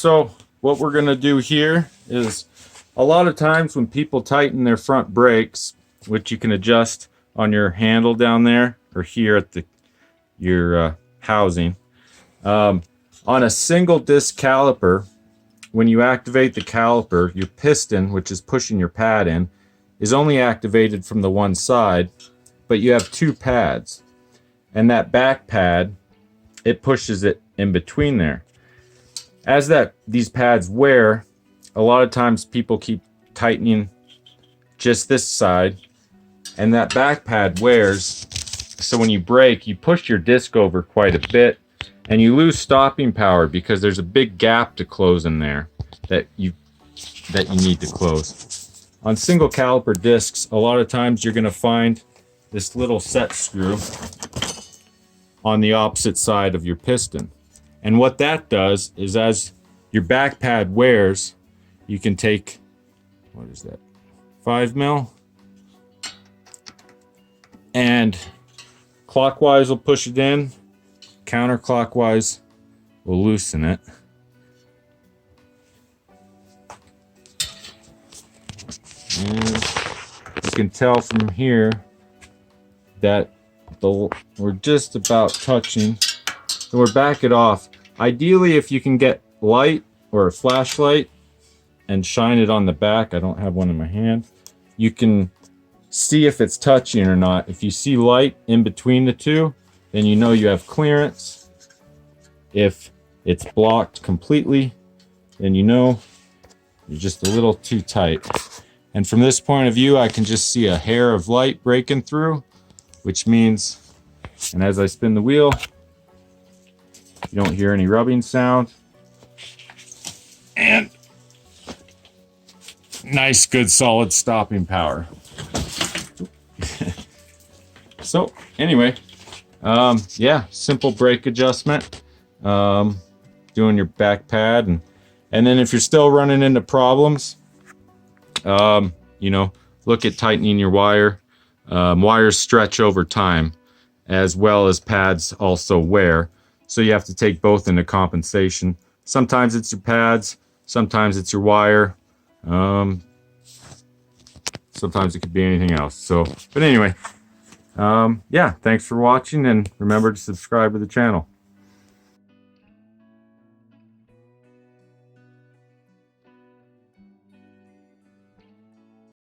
so what we're going to do here is, a lot of times when people tighten their front brakes, which you can adjust on your handle down there or here at your housing, on a single disc caliper, when you activate the caliper, your piston, which is pushing your pad in, is only activated from the one side, but you have two pads. And that back pad, it pushes it in between there. As these pads wear, a lot of times people keep tightening just this side, and that back pad wears. So when you brake, you push your disc over quite a bit, and you lose stopping power because there's a big gap to close in there that you need to close. On single caliper discs, a lot of times you're going to find this little set screw on the opposite side of your piston. And what that does is, as your back pad wears, you can take, what is that, 5 mil? And clockwise will push it in, counterclockwise will loosen it. And you can tell from here that we're just about touching. So we're back it off. Ideally, if you can get light or a flashlight and shine it on the back, I don't have one in my hand, you can see if it's touching or not. If you see light in between the two, then you know you have clearance. If it's blocked completely, then you know you're just a little too tight. And from this point of view, I can just see a hair of light breaking through, which means, and as I spin the wheel, you don't hear any rubbing sound. And nice, good, solid stopping power. So anyway, yeah, simple brake adjustment, doing your back pad, and then if you're still running into problems, you know, look at tightening your wire. Wires stretch over time, as well as pads also wear. So you have to take both into compensation. Sometimes it's your pads, sometimes it's your wire. Sometimes it could be anything else. So, but anyway, yeah, thanks for watching, and remember to subscribe to the channel.